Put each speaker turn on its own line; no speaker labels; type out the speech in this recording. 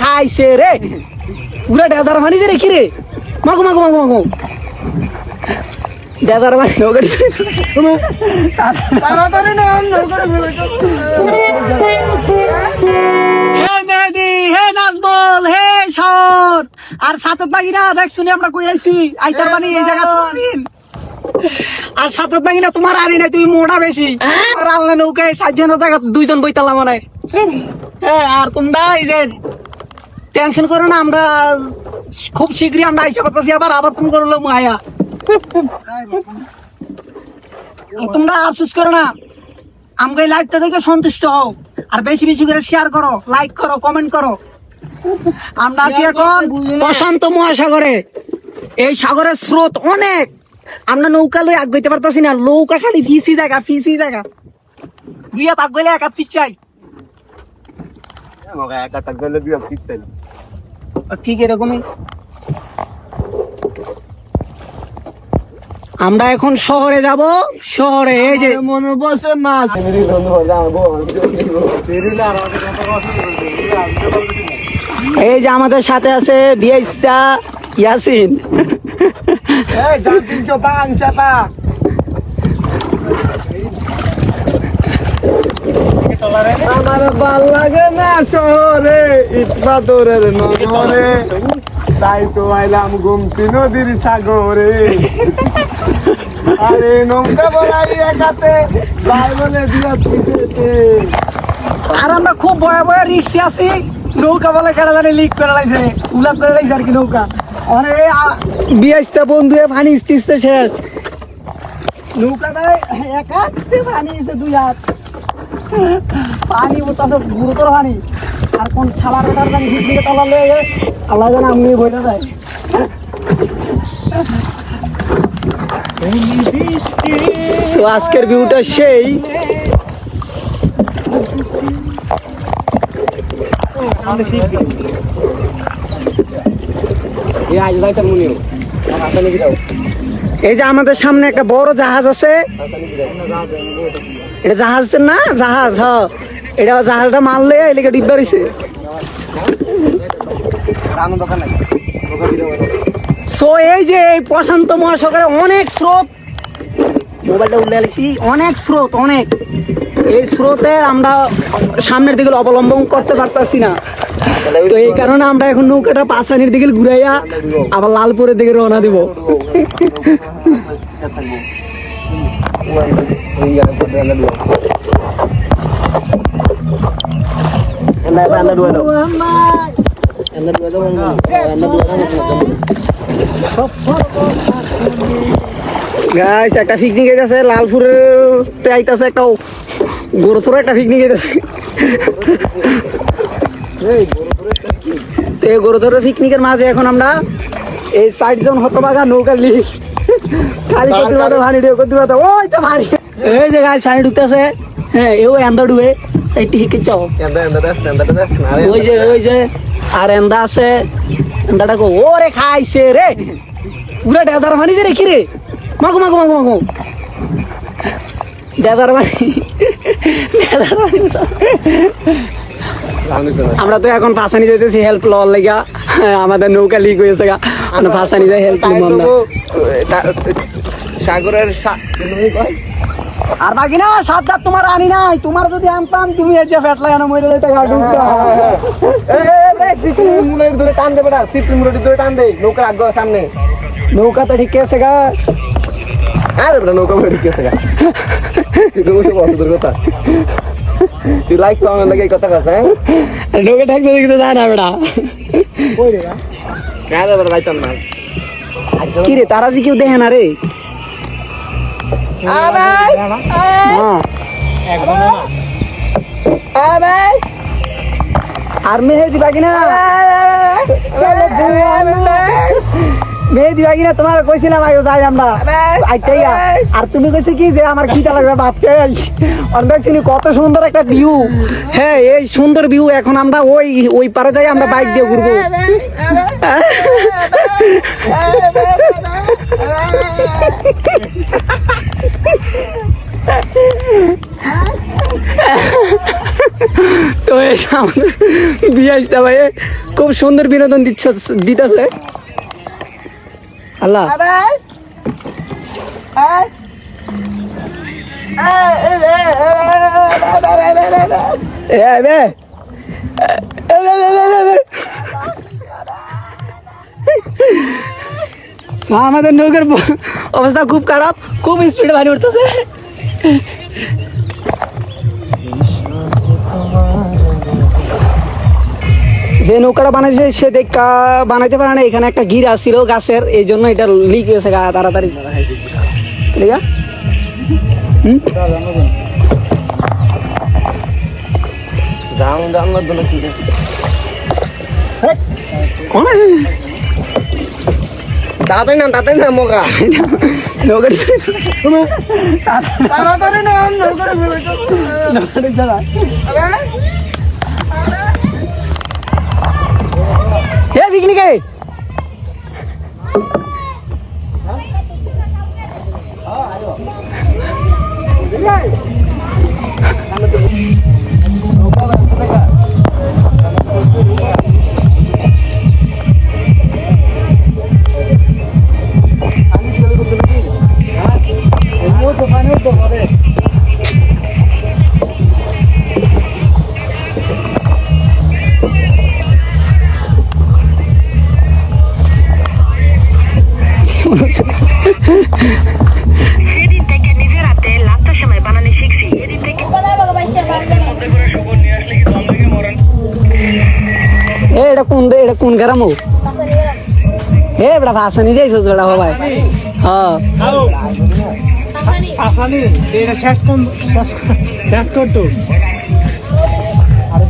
খাইছে রে পুরা ডেজার মানি রে কি রে মাগো মাগো মাগো মাগো ডেজার মানি নৌকাটি তাড়াতাড়ি না নৌকাটি হে মেহেদি হে নাজমল হে শর আর সাতত বাগিনা দেখ শুনি আমরা কই আইছি আইতার বানি এই জায়গা তুমিন আর সাতত বাগিনা তোমার আরি নাই তুমি মোড়া বেশি আর আল্লাহ নৌকায় 60 জনের জায়গা দুইজন বইতালা মনে হ্যাঁ আর তোমরা এই যে টেনশন করো না আমরা খুব শীঘ্রই আমরা আইসা করতেছি আবার ফোন করলো মায়া তোমরা আফসোস করো না আমাকে এই লাইভটা দেখে সন্তুষ্ট হও আর বেশি বেশি করে শেয়ার করো লাইক করো কমেন্ট করো আমরা আছি এখন প্রশান্ত মহাসাগরে এই সাগরের স্রোত অনেক আমরা নৌকা লই আগাইতে পারতাছি না নৌকা খালি ফিসি দেখা দিয়া তাক গইলে একা পিছাই ঠিক এরকমই আমরা এখন শহরে যাব শহরে এই যে মনে বসে না এই যে আমাদের সাথে আছে বিয়াইস্তা ইয়াসিন
আমার ভাল লাগে না শহরে ইটপাথরের নগরে তাই তো আইলাম গুমতি নদীর সাগরে আরে নৌকা বড়াই একাতে যাই বলে দিয়া পিছেতে
আর আমরা খুব ভয়া রিক্সে আছি নৌকা বলে কেনা জানি লিক করে লাইছে উলাপ করে লাইছে আর কি নৌকা অরে বিয়াইস্তা বন্ধু পানি ইস্তিস্তে শেষ নৌকাটা এক হাতে পানি এসে দুই হাত পানি উঠতেছে গুরুতর পানি আর কোন ছালার ওটার জানি ভিত দিকে তলালে আল্লাহ জানে আমি বইটা যায় সো আজকের ভিউটা সেই এই যে আমাদের সামনে একটা বড় জাহাজ আছে এটা জাহাজ না জাহাজ হ্যাঁ এটা জাহাজটা মারলে এলাকা ডিব্বা রয়েছে সো এই যে এই প্রশান্ত মহাসাগরে অনেক স্রোত মোবাইলটা উল্লে আলিছি অনেক স্রোত অনেক এই স্রোতের আমরা সামনের দিকে অবলম্বন করতে পারতাছি না তো এই কারণে আমরা এখন নৌকাটা পাশানির দিকে ঘুরাইয়া আবার লালপুরের দিকে রওনা দিব গাইস একটা পিকনিক হইতাছে লালপুরের আইতাছে একটা গরুথর একটা পিকনিক হইতাছে তো এই গরুথরের পিকনিকের মাঝে এখন আমরা এই 60 জন হতবাগা নৌকা লিখ খালি করতে পারতো ভানি ডিও করতে পারতো ওই তো ভানি এই যে গাইস পানি ঢুকতেছে হ্যাঁ এও এন্দা ডুবে সাইডটি হিকে যাও ওই যে আর এন্দা আছে এন্দাটা কো ওরে খাইছে রে পুরা ডেজার মানি রে কি রে মাগো মাগো মাগো মাগো ডেজার মানি আমরা তো এখন ফাঁসানি যাইতেছি হেল্প লওয়ার লাগা আমাদের নৌকা লিক হয়েছে গা আমরা ফাঁসানি যাই হেল্প নিব আমরা
সাগরের
আর বাকি না সাত দাঁত তোমার আনি নাই তোমার যদি আনতাম তুমি এই যে ফ্যাট লাগানো মরে যেতে
মুলের ধরে টান দে বেটা সিট মুলের ধরে টান দে নৌকার আগে সামনে
নৌকা তো ঠিক আছে গা
আরে বেটা নৌকা ঠিক আছে গা তুই বসে বসে তোর কথা তুই লাইক পাওয়া লাগে এই কথা কথা
নৌকা ঠেকছে দেখতে যায় না বেটা
কই রে কাজে বেটা যাইতাম না
কি রে তারা যে কেউ দেখে না রে আর মেহেদি বাকি না মেহেদি বাকি না তোমার কইছিলাম আগে যাই আমরা আর তুমি কইছো কি যে আমার খিদা লাগবে ভাত খেয়ে দেখছিনি কত সুন্দর একটা ভিউ হ্যাঁ এই সুন্দর ভিউ এখন আমরা ওই পারে যাই আমরা বাইক দিয়ে ঘুরবো তো এই যে আমাদের বিয়াইস্তা ভাই খুব সুন্দর বিনোদন দিতেছে আল্লাহ আমাদের নৌকার অবস্থা খুব খারাপ, খুব স্পিডে ভারী উঠতেছে। যে নৌকাটা বানাইছে সে দেখা বানাইতে পারে না, এখানে একটা গিরা ছিল গাছের, এই জন্য এটা লিক হয়েছে তাড়াতাড়ি। ঠিক আছে
তাড়াতাড়ি না মোকা
নৌকাটি
তাড়াতাড়ি না নৌকাটা ফেলে
নৌকাটি চালা। হে পিকনিকে
সেদিন থেকে নিজের হাতে লাত্তার সময় বানানো শিখছি। এদিন থেকে
এটা কোন গ্রাম হে বেটা ভাসানি যাইছস বেটা ভাই। হ্যাঁ
আসানি এটা শেষ করতো আরে